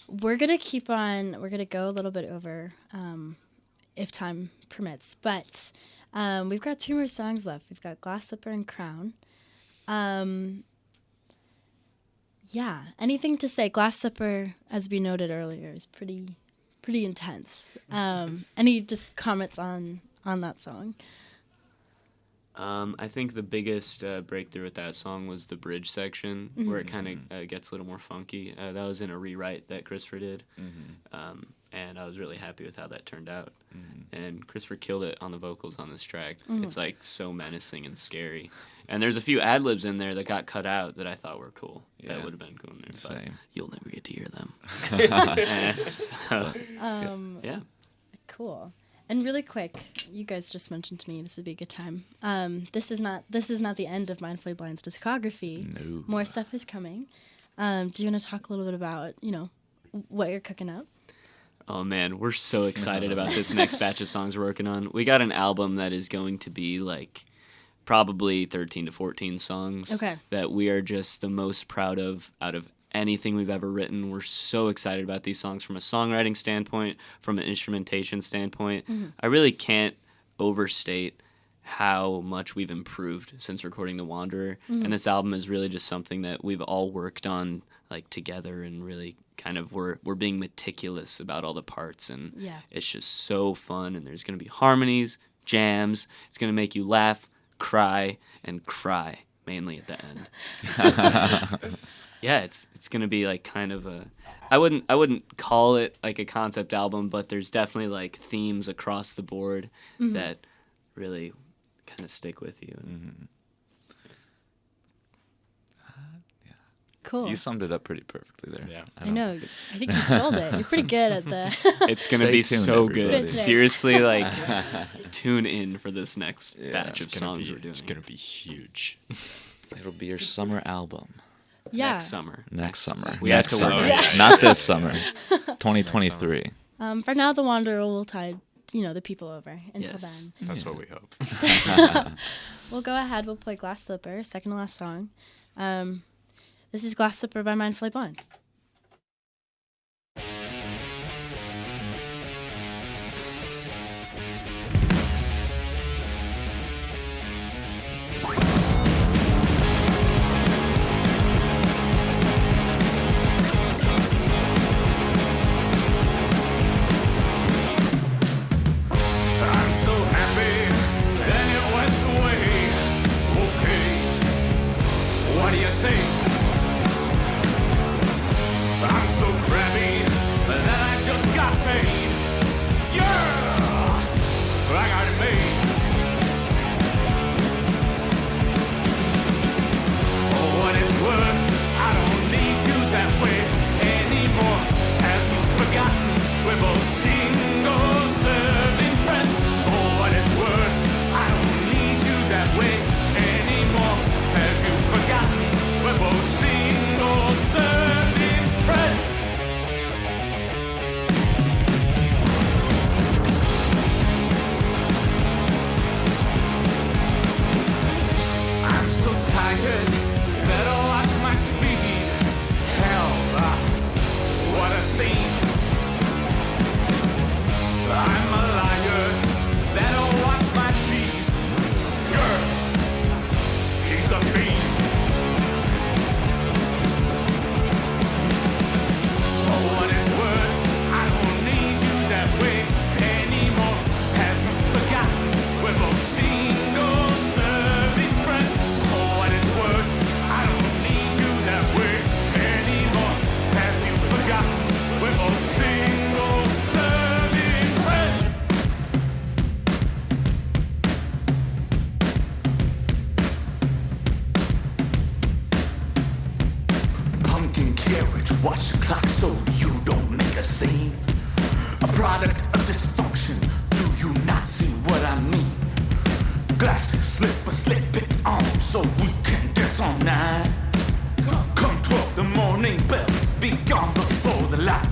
We're going to go a little bit over if time permits, but we've got 2 more songs left. We've got Glass Slipper and Crown. Yeah, anything to say? Glass Slipper, as we noted earlier, is pretty intense. Any just comments on that song? I think the biggest breakthrough with that song was the bridge section, where it kind of gets a little more funky. That was in a rewrite that Christopher did, and I was really happy with how that turned out. And Christopher killed it on the vocals on this track. It's like so menacing and scary. And there's a few ad-libs in there that got cut out that I thought were cool. Yeah. That would have been cool in there. But Same. you'll never get to hear them. And so, yeah. Cool. And really quick, you guys just mentioned to me this would be a good time. This is not the end of Mindfully Blind's discography. No. More stuff is coming. Do you want to talk a little bit about what you're cooking up? Oh man, we're so excited about this next batch of songs we're working on. We got an album that is going to be like probably 13 to 14 songs that we are just the most proud of out of anything we've ever written. We're so excited about these songs from a songwriting standpoint, from an instrumentation standpoint. I really can't overstate how much we've improved since recording The Wanderer. And this album is really just something that we've all worked on like together, and really kind of we're being meticulous about all the parts, and it's just so fun. And there's going to be harmonies, jams. It's going to make you laugh, cry, and cry, mainly at the end. Yeah, it's going to be like kind of a I wouldn't call it like a concept album, but there's definitely like themes across the board that really kind of stick with you. Cool. You summed it up pretty perfectly there. Yeah. I know. I think you sold it. You're pretty good at the. It's going to Stay be tuned, so everybody. good. Seriously, like tune in for this next batch of It's gonna songs be, we're doing. it's gonna be huge. It'll be your summer album. Yeah. Next summer. Next summer. We have Next to work summer. on it. Not this summer. 2023. For now, The Wanderer will tide the people over until Yes. then. That's what we hope. We'll go ahead. We'll play Glass Slipper, second to last song. This is Glass Slipper by Mindfully Blind. I'm so happy, and it went away. Okay, what do you say? I'm so crabby that I just got paid. Yeah, I got it made. For what it's worth, I don't need you that way anymore. Have you forgotten we're both single serving friends? For what it's worth, I don't need you that way anymore. Have you forgotten we're both single serving friends? I'm so tired, better watch my speed. Hell, what a scene. I'm a liar, better watch my teeth. Girl, he's a fiend. For what it's worth, I don't need you that way anymore. Have you forgotten we're both single serving friends? For what it's worth, I don't need you that way anymore. Have you forgotten we're both single serving friends? Pumpkin carriage, watch the clock so you don't make a scene. A product of dysfunction, do you not see what I mean? Glasses, slip it on so we can dance all night. Come 12 the morning bell, be gone before the light.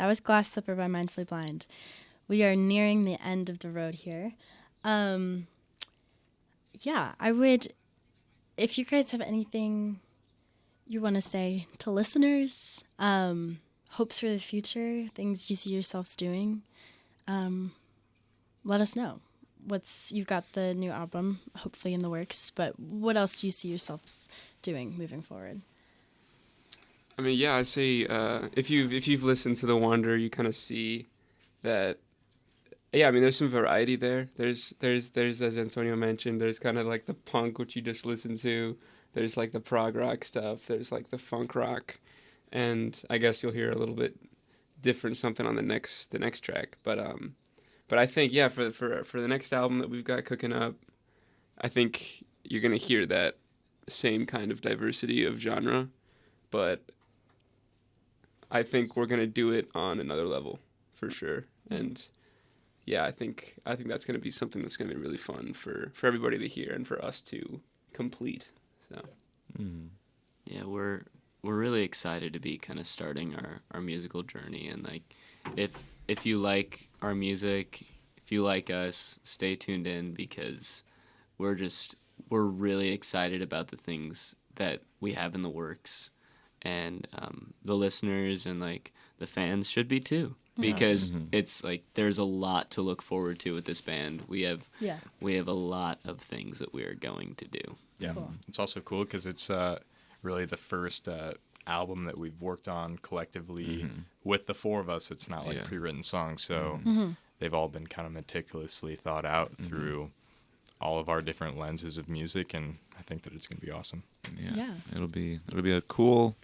was Glass Slipper by Mindfully Blind. We are nearing the end of the road here. Yeah, I would, if you guys have anything you want to say to listeners, hopes for the future, things you see yourselves doing, let us know. You've got the new album hopefully in the works, but what else do you see yourselves doing moving forward? I mean, yeah, I say if you've listened to The Wanderer, you kind of see that. Yeah, I mean, there's some variety there. There's as Antonio mentioned, there's kind of like the punk which you just listened to. There's like the prog rock stuff. There's like the funk rock, and I guess you'll hear a little bit different something on the next track. But I think yeah, for the next album that we've got cooking up, I think you're gonna hear that same kind of diversity of genre, but I think we're gonna do it on another level for sure. And yeah, I think that's gonna be something that's gonna be really fun for everybody to hear and for us to complete. So Yeah, we're really excited to be kind of starting our musical journey, and like if you like our music, if you like us, stay tuned in, because we're really excited about the things that we have in the works, and the listeners and like the fans should be too, because it's like there's a lot to look forward to with this band. We have a lot of things that we are going to do. Yeah, Cool. It's also cool because it's really the first album that we've worked on collectively with the four of us. It's not like pre-written songs, so they've all been kind of meticulously thought out through all of our different lenses of music, and I think that it's going to be awesome. Yeah. It'll be a cool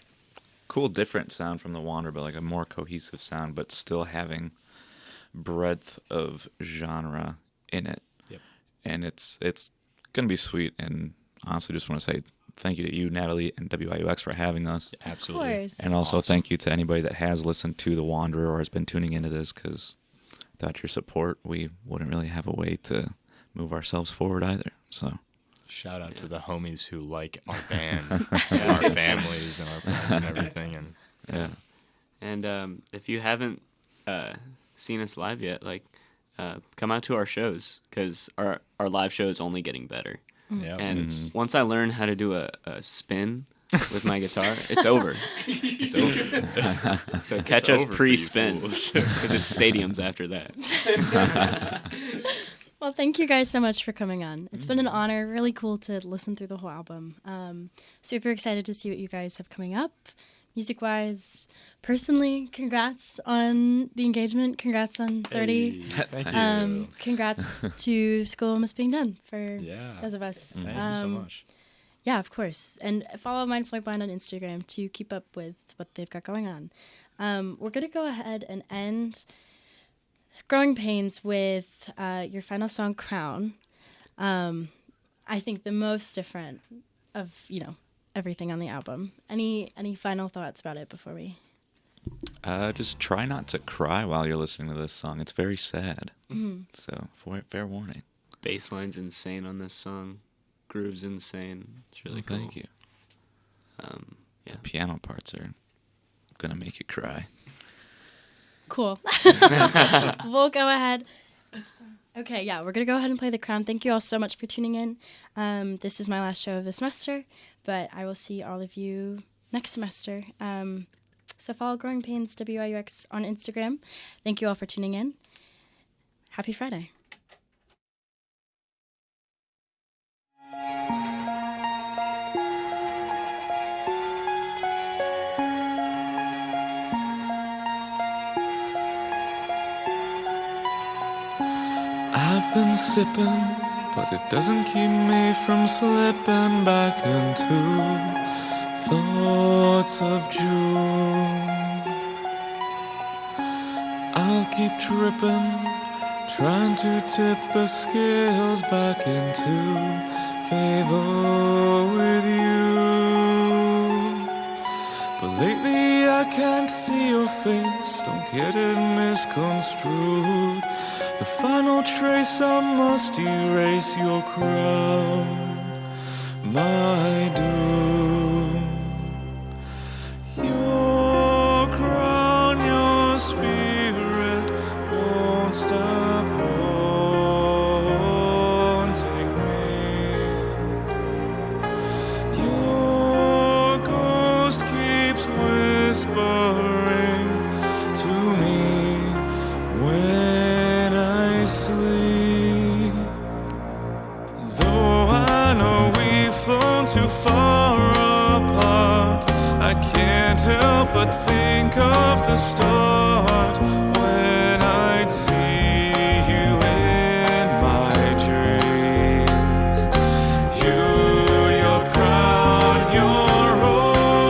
different sound from The Wanderer, but like a more cohesive sound, but still having breadth of genre in it. Yep. And it's gonna be sweet. And honestly, just want to say thank you to you, Natalie, and WIUX for having us. Absolutely. Of course. And also Awesome. thank you to anybody that has listened to The Wanderer or has been tuning into this, because without your support, we wouldn't really have a way to move ourselves forward either. So Shout out to the homies who like our band, and our families, and our friends, and everything. And yeah. And if you haven't seen us live yet, like come out to our shows, because our live show is only getting better. yeah, And once I learn how to do a spin with my guitar, it's over. It's over. So catch us over for you pre-spin, fools. because it's stadiums after that. Well, thank you guys so much for coming on. It's been an honor. Really cool to listen through the whole album. Super excited to see what you guys have coming up, music-wise. Personally, congrats on the engagement. Congrats on 30. Thank you. Congrats to School Almost Being Done for Yeah. because of us. Thank you so much. Yeah, of course. And follow Mindfully Blind on Instagram to keep up with what they've got going on. We're going to go ahead and end Growing Pains with your final song, Crown. I think the most different of, everything on the album. Any final thoughts about it before we... Just try not to cry while you're listening to this song. It's very sad. So, fair warning. Bassline's insane on this song. Groove's insane. It's really cool. Thank you. Yeah. The piano parts are gonna make you cry. Cool. We'll go ahead. Okay, yeah, we're going to go ahead and play The Crown. Thank you all so much for tuning in. This is my last show of the semester, but I will see all of you next semester. So follow Growing Pains WIUX on Instagram. Thank you all for tuning in. Happy Friday. I've been sipping, but it doesn't keep me from slipping back into thoughts of June. I'll keep tripping, trying to tip the scales back into favor with you. But lately I can't see your face, don't get it misconstrued. The final trace I must erase, your crown, my doom. Your crown, your spirit. but think of the start when I'd see you in my dreams. You, your crown, your royalty.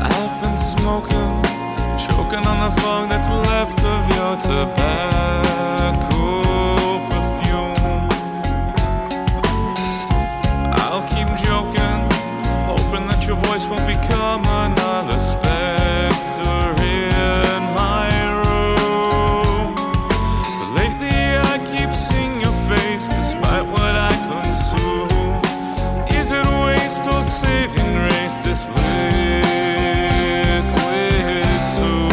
I've been smoking, choking on the fog that's left of your tobacco perfume. I'll keep joking, hoping that your voice won't become another specter in my room. But lately I keep seeing your face despite what I consume. Is it waste or saving grace, this liquid tomb?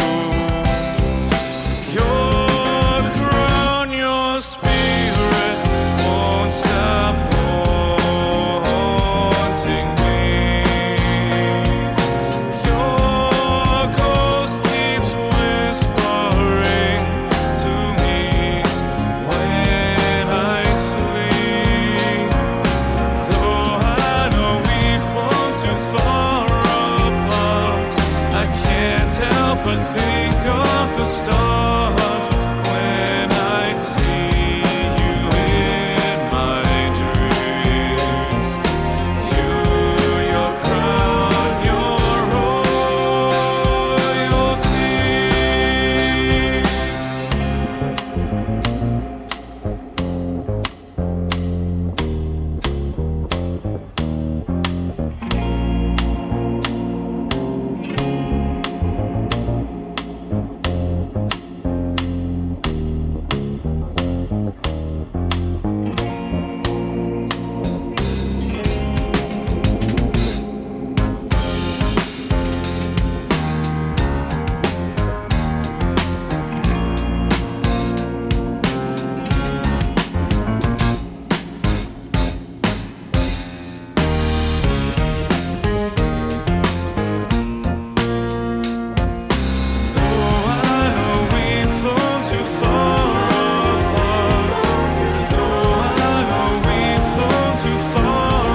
Your crown, your spirit won't stop haunting me. Your ghost keeps whispering to me when I sleep. Though I know we've flown too far apart, I can't help but think of the start when I'd see you in my dreams. You, your crown, your royalty. Though I know we've flown too far apart, though I know we've flown too far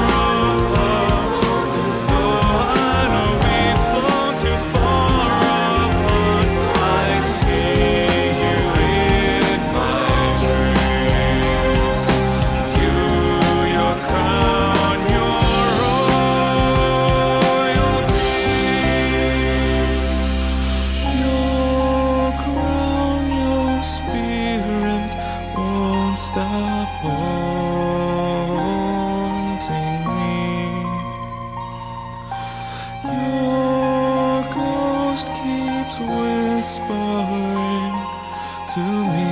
apart, though I know we've flown too far apart, I see you in my dreams. You, your crown, your royalty. Your crown, your spirit won't stop haunting me. Your ghost keeps whispering to me